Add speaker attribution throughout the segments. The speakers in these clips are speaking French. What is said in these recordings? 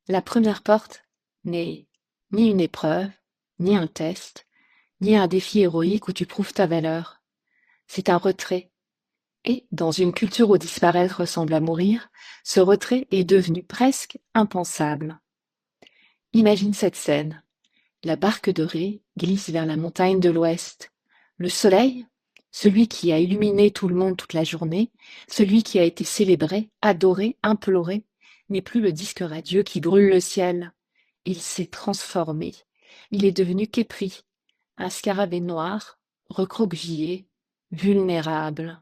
Speaker 1: La première porte n'est ni une épreuve, ni un test, ni un défi héroïque où tu prouves ta valeur. C'est un retrait. Et, dans une culture où disparaître ressemble à mourir, ce retrait est devenu presque impensable. Imagine cette scène. La barque de Ré glisse vers la montagne de l'Ouest. Le soleil, celui qui a illuminé tout le monde toute la journée, celui qui a été célébré, adoré, imploré, n'est plus le disque radieux qui brûle le ciel. Il s'est transformé. Il est devenu képris, un scarabée noir, recroquevillé, vulnérable.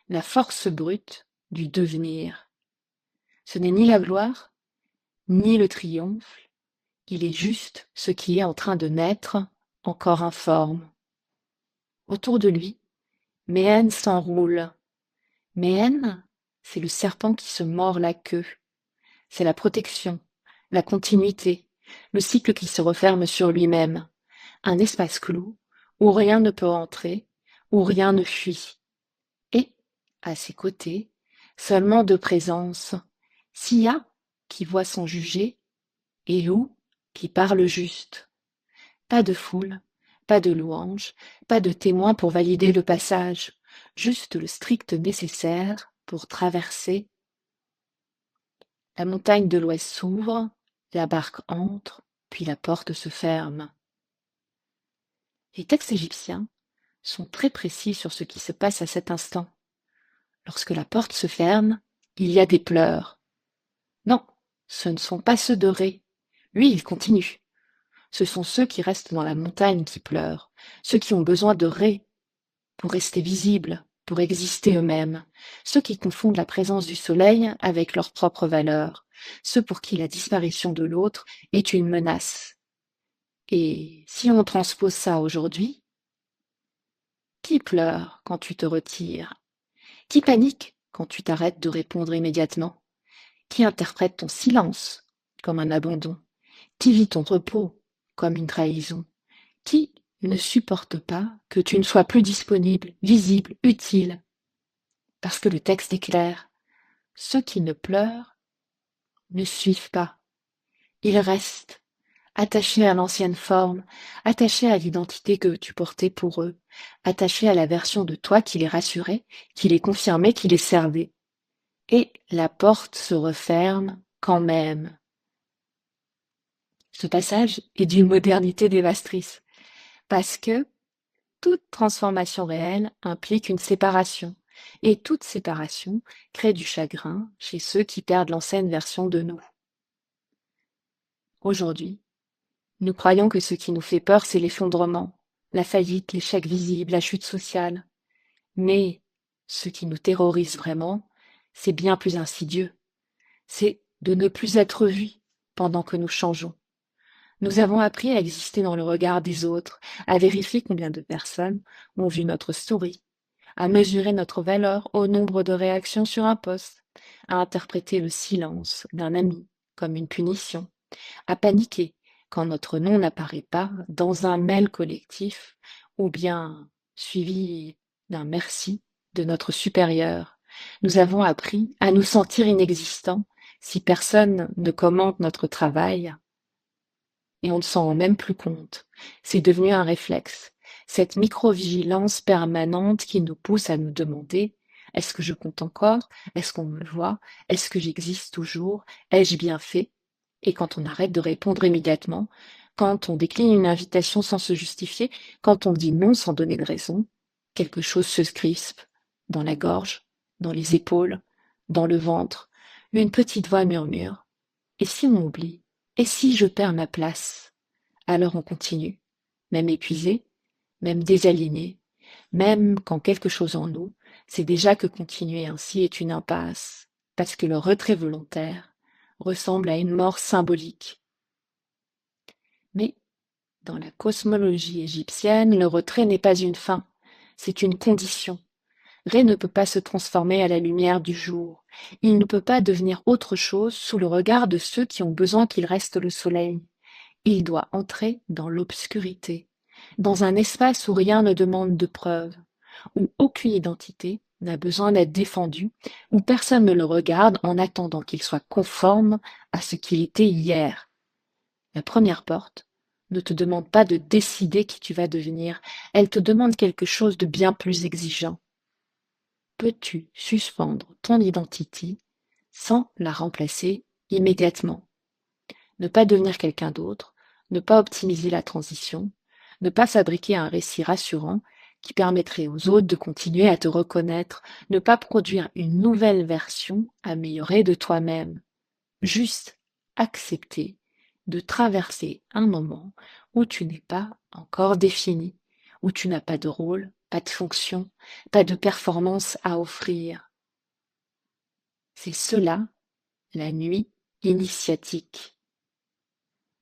Speaker 1: La force brute du devenir. Ce n'est ni la gloire, ni le triomphe, il est juste ce qui est en train de naître, encore informe. Autour de lui, Méhenne s'enroule. Méhenne, c'est le serpent qui se mord la queue. C'est la protection, la continuité, le cycle qui se referme sur lui-même. Un espace clos où rien ne peut entrer, où rien ne fuit. Et, à ses côtés, seulement deux présences. Sia, qui voit sans juger, et Lou, qui parle juste. Pas de foule, pas de louange, pas de témoin pour valider le passage, juste le strict nécessaire pour traverser. La montagne de l'Ouest s'ouvre, la barque entre, puis la porte se ferme. Les textes égyptiens sont très précis sur ce qui se passe à cet instant. Lorsque la porte se ferme, il y a des pleurs. Non, ce ne sont pas ceux de Ré. Lui, il continue. Ce sont ceux qui restent dans la montagne qui pleurent, ceux qui ont besoin de Ré pour rester visibles, pour exister eux-mêmes, ceux qui confondent la présence du soleil avec leur propre valeur, ceux pour qui la disparition de l'autre est une menace. Et si on transpose ça aujourd'hui, qui pleure quand tu te retires? Qui panique quand tu t'arrêtes de répondre immédiatement? Qui interprète ton silence comme un abandon? Qui vit ton repos comme une trahison? Qui ne supporte pas que tu ne sois plus disponible, visible, utile? Parce que le texte est clair. Ceux qui ne pleurent ne suivent pas. Ils restent attachés à l'ancienne forme, attachés à l'identité que tu portais pour eux, attachés à la version de toi qui les rassurait, qui les confirmait, qui les servait. Et la porte se referme quand même. Ce passage est d'une modernité dévastatrice, parce que toute transformation réelle implique une séparation, et toute séparation crée du chagrin chez ceux qui perdent l'ancienne version de nous. Aujourd'hui, nous croyons que ce qui nous fait peur, c'est l'effondrement, la faillite, l'échec visible, la chute sociale. Mais ce qui nous terrorise vraiment, c'est bien plus insidieux. C'est de ne plus être vus pendant que nous changeons. Nous avons appris à exister dans le regard des autres, à vérifier combien de personnes ont vu notre story, à mesurer notre valeur au nombre de réactions sur un post, à interpréter le silence d'un ami comme une punition, à paniquer quand notre nom n'apparaît pas dans un mail collectif ou bien suivi d'un merci de notre supérieur. Nous avons appris à nous sentir inexistants si personne ne commente notre travail et on ne s'en rend même plus compte. C'est devenu un réflexe. Cette micro-vigilance permanente qui nous pousse à nous demander: est-ce que je compte encore? Est-ce qu'on me voit? Est-ce que j'existe toujours? Ai-je bien fait? Et quand on arrête de répondre immédiatement, quand on décline une invitation sans se justifier, quand on dit non sans donner de raison, quelque chose se crispe dans la gorge, dans les épaules, dans le ventre. Une petite voix murmure: et si on oublie? Et si je perds ma place? Alors on continue, même épuisé, même désaligné, même quand quelque chose en nous, c'est déjà que continuer ainsi est une impasse, parce que le retrait volontaire ressemble à une mort symbolique. Mais dans la cosmologie égyptienne, le retrait n'est pas une fin, c'est une condition. Ré ne peut pas se transformer à la lumière du jour. Il ne peut pas devenir autre chose sous le regard de ceux qui ont besoin qu'il reste le soleil. Il doit entrer dans l'obscurité, dans un espace où rien ne demande de preuve, où aucune identité n'a besoin d'être défendu, où personne ne le regarde en attendant qu'il soit conforme à ce qu'il était hier. La première porte ne te demande pas de décider qui tu vas devenir, elle te demande quelque chose de bien plus exigeant. Peux-tu suspendre ton identité sans la remplacer immédiatement? Ne pas devenir quelqu'un d'autre, ne pas optimiser la transition, ne pas fabriquer un récit rassurant qui permettrait aux autres de continuer à te reconnaître, ne pas produire une nouvelle version améliorée de toi-même. Juste accepter de traverser un moment où tu n'es pas encore défini, où tu n'as pas de rôle, pas de fonction, pas de performance à offrir. C'est cela, la nuit initiatique.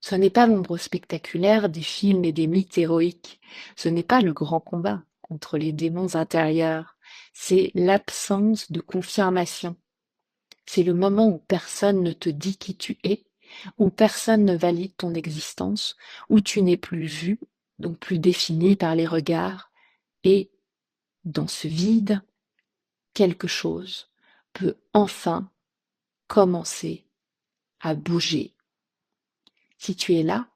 Speaker 1: Ce n'est pas l'ombre spectaculaire des films et des mythes héroïques. Ce n'est pas le grand combat contre les démons intérieurs. C'est l'absence de confirmation. C'est le moment où personne ne te dit qui tu es, où personne ne valide ton existence, où tu n'es plus vu, donc plus défini par les regards. Et dans ce vide, quelque chose peut enfin commencer à bouger. Si tu es là,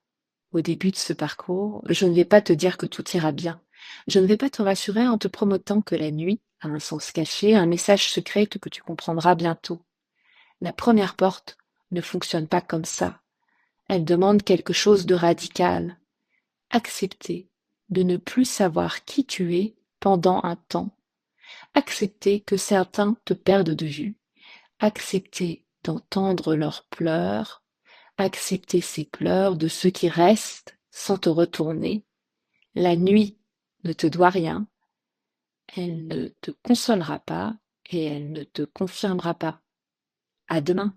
Speaker 1: au début de ce parcours, je ne vais pas te dire que tout ira bien. Je ne vais pas te rassurer en te promettant que la nuit a un sens caché, un message secret que tu comprendras bientôt. La première porte ne fonctionne pas comme ça. Elle demande quelque chose de radical. Accepter de ne plus savoir qui tu es pendant un temps. Accepter que certains te perdent de vue. Accepter d'entendre leurs pleurs. Accepter ces pleurs de ceux qui restent sans te retourner. La nuit ne te doit rien. Elle ne te consolera pas et elle ne te confirmera pas. À demain.